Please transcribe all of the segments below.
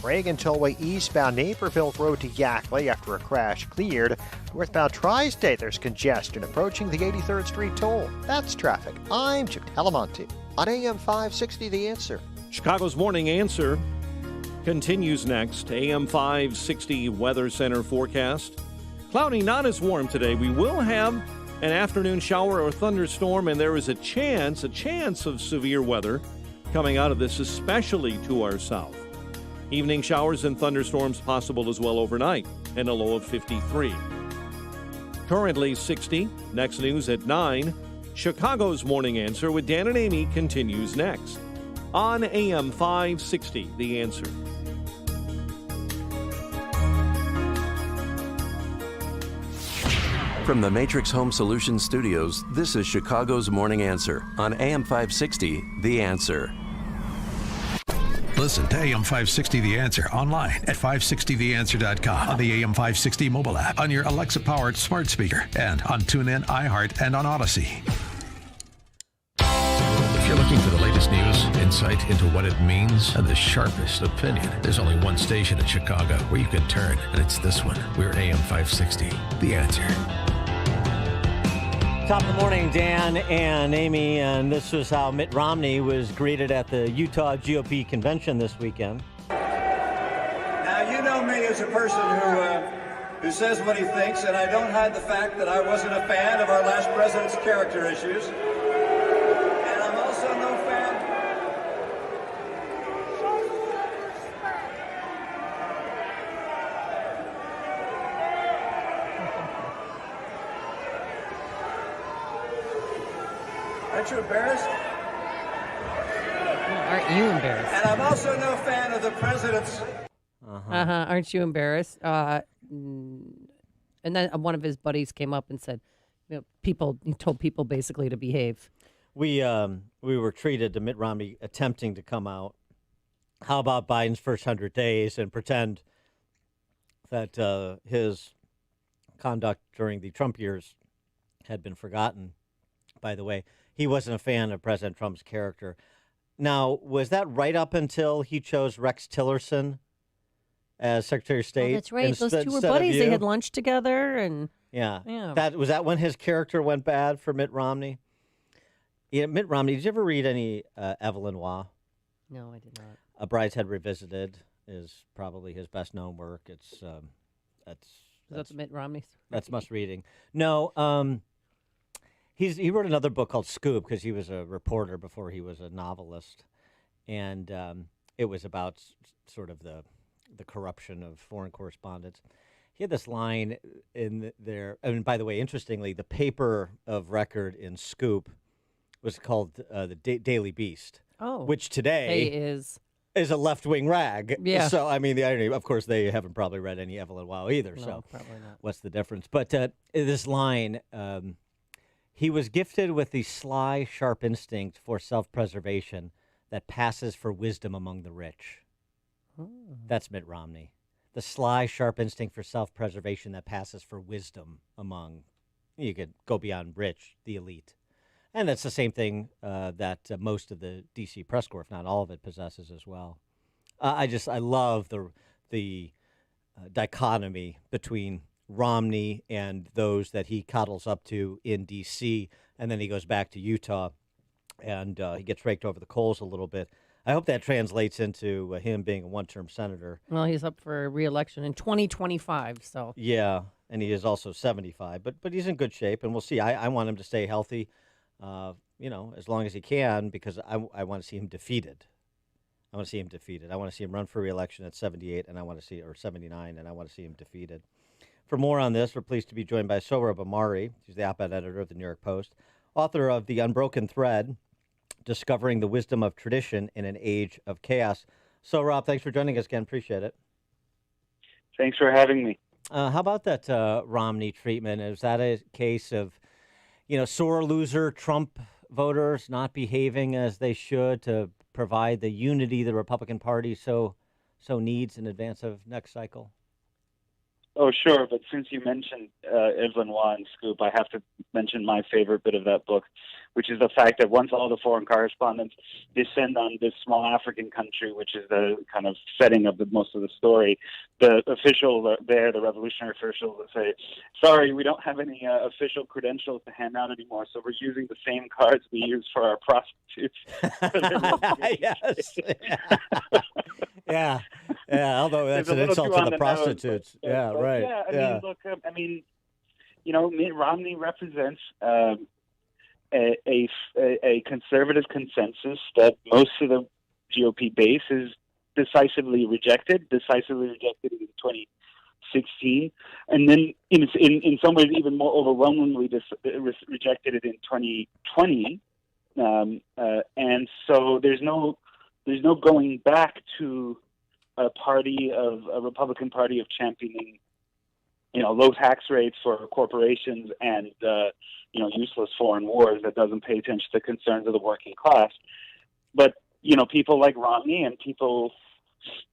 Reagan Tollway eastbound Naperville Road to Yackley after a crash cleared. Northbound Tri-State, there's congestion approaching the 83rd Street toll. That's traffic. I'm Chip Talamonte on AM 560 The Answer. Chicago's Morning Answer continues next. AM 560 Weather Center forecast. Cloudy, not as warm today. We will have an afternoon shower or thunderstorm, and there is a chance of severe weather coming out of this, especially to our south. Evening showers and thunderstorms possible as well overnight, and a low of 53. Currently 60. Next news at 9. Chicago's Morning Answer with Dan and Amy continues next on AM 560, The Answer. From the Matrix Home Solutions studios, this is Chicago's Morning Answer on AM 560, The Answer. Listen to AM 560 The Answer online at 560theanswer.com, on the AM 560 mobile app, on your Alexa-powered smart speaker, and on TuneIn, iHeart, and on Odyssey. If you're looking for the latest news, insight into what it means, and the sharpest opinion, there's only one station in Chicago where you can turn, and it's this one. We're AM 560, The Answer. Top of the morning, Dan and Amy, and this was how Mitt Romney was greeted at the Utah GOP convention this weekend. Now, you know me as a person who says what he thinks, and I don't hide the fact that I wasn't a fan of our last president's character issues. And I'm also no fan. Aren't you embarrassed? Aren't you embarrassed? And I'm also no fan of the president's. Aren't you embarrassed? And then one of his buddies came up and said, he told people basically to behave. We were treated to Mitt Romney attempting to come out. How about Biden's first 100 days and pretend that his conduct during the Trump years had been forgotten? By the way, he wasn't a fan of President Trump's character. Now, was that right up until he chose Rex Tillerson as Secretary of State? Oh, that's right. Those two were buddies. They had lunch together, and yeah. That was that when his character went bad for Mitt Romney. Yeah, Mitt Romney. Did you ever read any Evelyn Waugh? No, I did not. A Brideshead Revisited is probably his best known work. It's that's Mitt Romney's. That's must reading. No, he wrote another book called Scoop because he was a reporter before he was a novelist, and it was about sort of the corruption of foreign correspondents. He had this line in there, and by the way, interestingly, the paper of record in Scoop was called the Daily Beast, which today is a left-wing rag. Yeah. So, I mean, the irony, of course, they haven't probably read any Evelyn Waugh either, no, so probably not. What's the difference? But this line, he was gifted with the sly, sharp instinct for self-preservation that passes for wisdom among the rich. That's Mitt Romney. The sly, sharp instinct for self-preservation that passes for wisdom among, you could go beyond rich, the elite. And that's the same thing that most of the D.C. press corps, if not all of it, possesses as well. I love the dichotomy between Romney and those that he coddles up to in D.C., and then he goes back to Utah, and he gets raked over the coals a little bit. I hope that translates into him being a one-term senator. Well, he's up for re-election in 2025, so. Yeah, and he is also 75, but he's in good shape, and we'll see. I want him to stay healthy, as long as he can, because I want to see him defeated. I want to see him run for re-election at 78, or 79, and I want to see him defeated. For more on this, we're pleased to be joined by Sohrab Ahmari. He's the op-ed editor of the New York Post, author of The Unbroken Thread, Discovering the Wisdom of Tradition in an Age of Chaos. Sohrab, thanks for joining us again. Appreciate it. Thanks for having me. How about that Romney treatment? Is that a case of, sore loser Trump voters not behaving as they should to provide the unity the Republican Party so needs in advance of next cycle? Oh, sure. But since you mentioned Evelyn Waugh and Scoop, I have to mention my favorite bit of that book, which is the fact that once all the foreign correspondents descend on this small African country, which is the kind of setting of most of the story, the official there, the revolutionary official, will say, sorry, we don't have any official credentials to hand out anymore, so we're using the same cards we use for our prostitutes. Yes. Yeah. Yeah, although that's an insult to the prostitutes. Yeah, right. Yeah, I mean, look, Mitt Romney represents a conservative consensus that most of the GOP base is decisively rejected in 2016, and then in some ways even more overwhelmingly rejected it in 2020, and so there's no going back to a Republican Party of championing, low tax rates for corporations and, useless foreign wars that doesn't pay attention to the concerns of the working class. But, people like Romney and people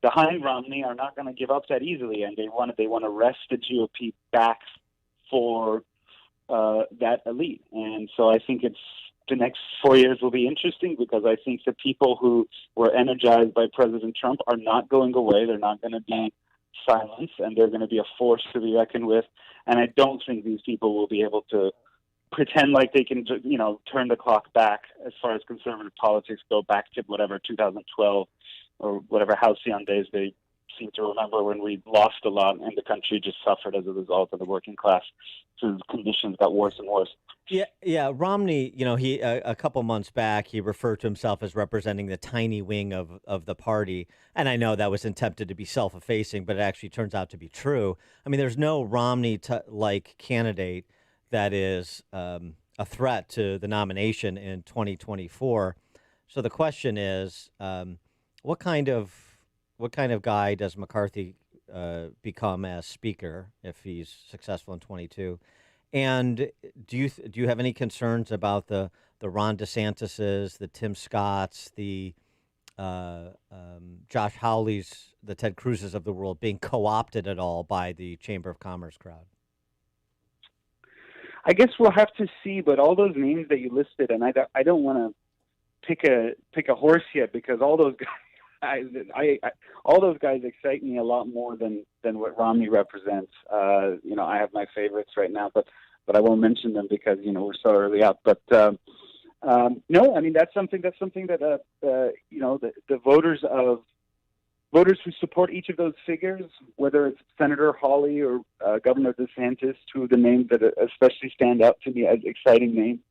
behind Romney are not going to give up that easily, and they want to wrest the GOP back for that elite. And so I think the next 4 years will be interesting because I think the people who were energized by President Trump are not going away. They're not going to be silenced, and they're going to be a force to be reckoned with. And I don't think these people will be able to pretend like they can, turn the clock back as far as conservative politics go back to whatever 2012 or whatever halcyon days they seem to remember when we lost a lot and the country just suffered as a result of the working class. So conditions got worse and worse. Yeah. Romney, he a couple months back, he referred to himself as representing the tiny wing of the party. And I know that was intended to be self-effacing, but it actually turns out to be true. I mean, there's no Romney-like candidate that is a threat to the nomination in 2024. So the question is, what kind of guy does McCarthy become as Speaker if he's successful in 22? And do you have any concerns about the Ron DeSantis's, the Tim Scotts, the Josh Hawley's, the Ted Cruz's of the world being co-opted at all by the Chamber of Commerce crowd? I guess we'll have to see, but all those names that you listed, and I don't want to pick a horse yet because all those guys. All those guys excite me a lot more than what Romney represents. I have my favorites right now, but I won't mention them because we're so early up. But no, I mean that's something that the voters who support each of those figures, whether it's Senator Hawley or Governor DeSantis, two of the names that especially stand out to me as exciting names.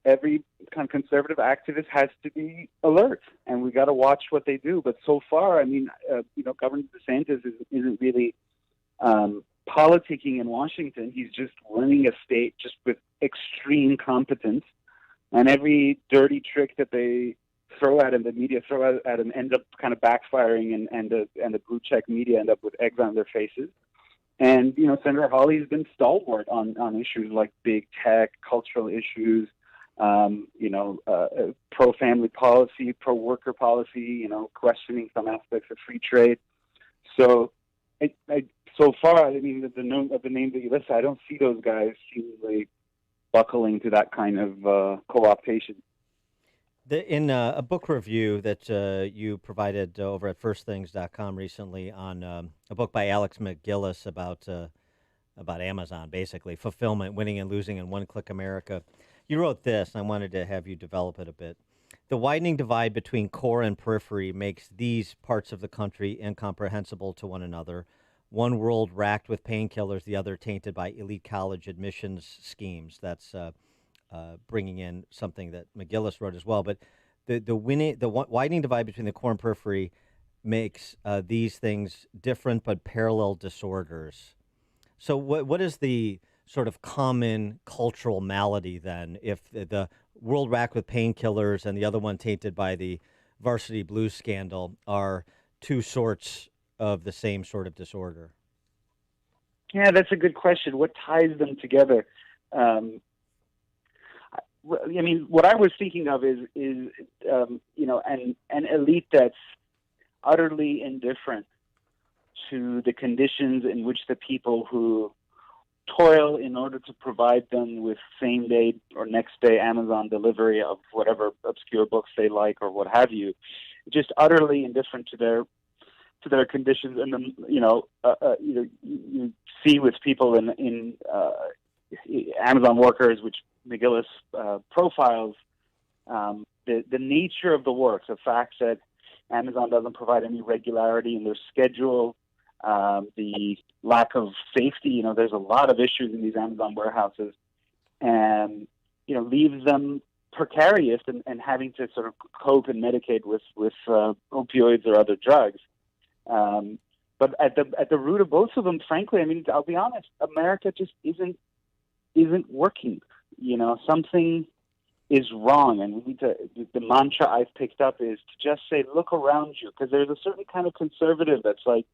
Every kind of conservative activist has to be alert, and we got to watch what they do. But so far, I mean, Governor DeSantis isn't really politicking in Washington. He's just running a state just with extreme competence, and every dirty trick that they throw at him, the media throw at him, ends up kind of backfiring, and the blue check media end up with eggs on their faces. And Senator Hawley has been stalwart on issues like big tech, cultural issues. Pro-family policy, pro-worker policy, questioning some aspects of free trade. So, so far, I mean, the names that you listed, I don't see those guys seemingly buckling to that kind of co-optation. In a book review that you provided over at firstthings.com recently on a book by Alex McGillis about Amazon, basically, Fulfillment, Winning and Losing in One-Click America, you wrote this, and I wanted to have you develop it a bit. The widening divide between core and periphery makes these parts of the country incomprehensible to one another. One world racked with painkillers, the other tainted by elite college admissions schemes. That's bringing in something that McGillis wrote as well. But the widening divide between the core and periphery makes these things different but parallel disorders. So what is the sort of common cultural malady then, if the world racked with painkillers and the other one tainted by the varsity blues scandal are two sorts of the same sort of disorder? Yeah, that's a good question. What ties them together? I mean, what I was thinking of is an elite that's utterly indifferent to the conditions in which the people who toil in order to provide them with same day or next day Amazon delivery of whatever obscure books they like or what have you, just utterly indifferent to their conditions. And then you see with people in Amazon workers, which McGillis profiles, the nature of the work, the fact that Amazon doesn't provide any regularity in their schedule, the lack of safety. There's a lot of issues in these Amazon warehouses, and leaves them precarious and having to sort of cope and medicate with opioids or other drugs. But at the root of both of them, frankly, I mean, I'll be honest, America just isn't working. Something is wrong, and we need to. The mantra I've picked up is to just say, look around you, because there's a certain kind of conservative that's like,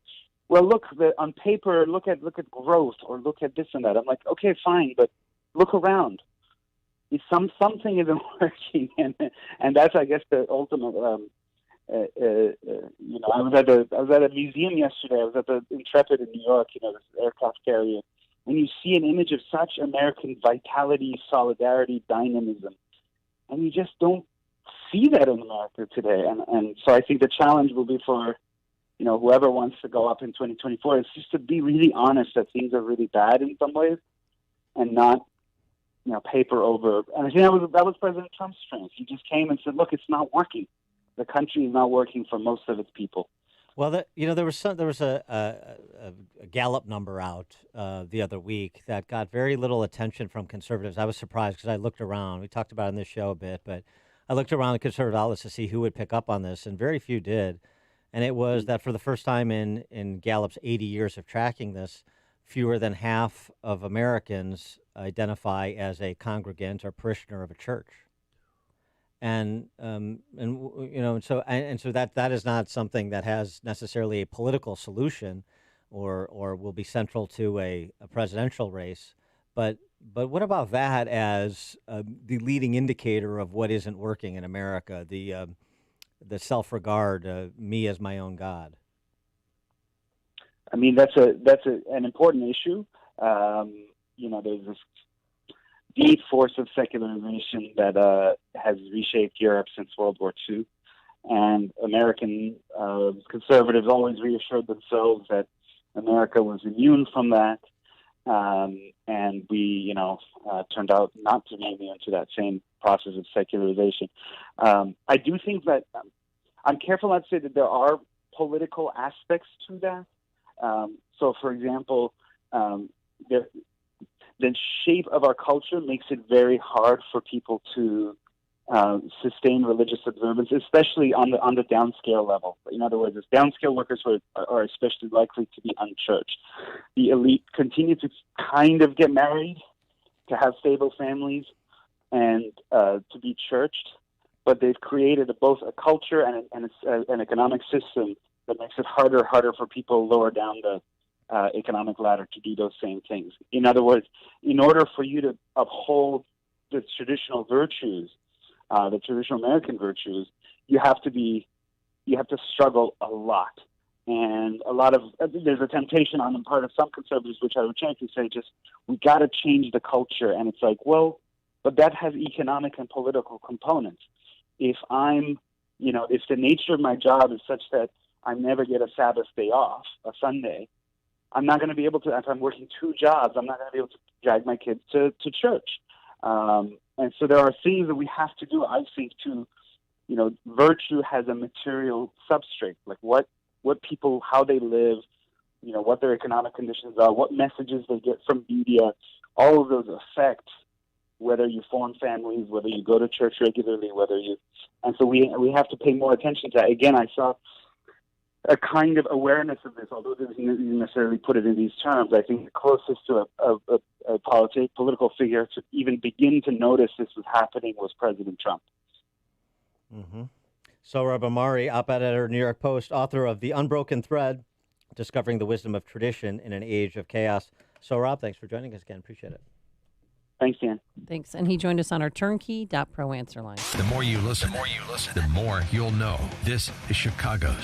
well, look on paper, look at growth, or look at this and that. I'm like, okay, fine, but look around. Something isn't working, and that's, I guess, the ultimate. I was at a museum yesterday. I was at the Intrepid in New York. This aircraft carrier, and you see an image of such American vitality, solidarity, dynamism, and you just don't see that in America today. And so I think the challenge will be for whoever wants to go up in 2024 is just to be really honest that things are really bad in some ways, and not paper over. And I think that was President Trump's strength. He just came and said, "Look, it's not working. The country is not working for most of its people." Well, there was a Gallup number out the other week that got very little attention from conservatives. I was surprised because I looked around. We talked about it in this show a bit, but I looked around the conservative outlets to see who would pick up on this, and very few did. And it was that for the first time in Gallup's 80 years of tracking this, fewer than half of Americans identify as a congregant or parishioner of a church. So that is not something that has necessarily a political solution, or will be central to a presidential race. But what about that as the leading indicator of what isn't working in America? The self-regard, me as my own God. I mean, that's an important issue. There's this deep force of secularization that has reshaped Europe since World War II, and American conservatives always reassured themselves that America was immune from that, and we, turned out not to be immune to that same process of secularization. I do think that I'm careful not to say that there are political aspects to that. So, for example, the shape of our culture makes it very hard for people to sustain religious observance, especially on the downscale level. In other words, as downscale workers are especially likely to be unchurched. The elite continue to kind of get married, to have stable families, and to be churched, but they've created both a culture and an economic system that makes it harder and harder for people lower down the economic ladder to do those same things. In other words, in order for you to uphold the traditional virtues, the traditional American virtues, you have to struggle a lot. And there's a temptation on the part of some conservatives, which I would gently say, we got to change the culture. And it's like, well, but that has economic and political components. If if the nature of my job is such that I never get a Sabbath day off, a Sunday, I'm not going to be able to, if I'm working two jobs, I'm not going to be able to drag my kids to church. And so there are things that we have to do, I think, to, virtue has a material substrate, like what people, how they live, what their economic conditions are, what messages they get from media, all of those affect whether you form families, whether you go to church regularly, and so we have to pay more attention to that. Again, I saw a kind of awareness of this, although they didn't necessarily put it in these terms. I think the closest to a political figure to even begin to notice this was happening was President Trump. Mm-hmm. Sohrab Ahmari, op-ed editor, New York Post, author of The Unbroken Thread, Discovering the Wisdom of Tradition in an Age of Chaos. Sohrab, thanks for joining us again. Appreciate it. Thanks, Dan. Thanks. And he joined us on our turnkey.pro answer line. The more you listen, the more you'll know. This is Chicago's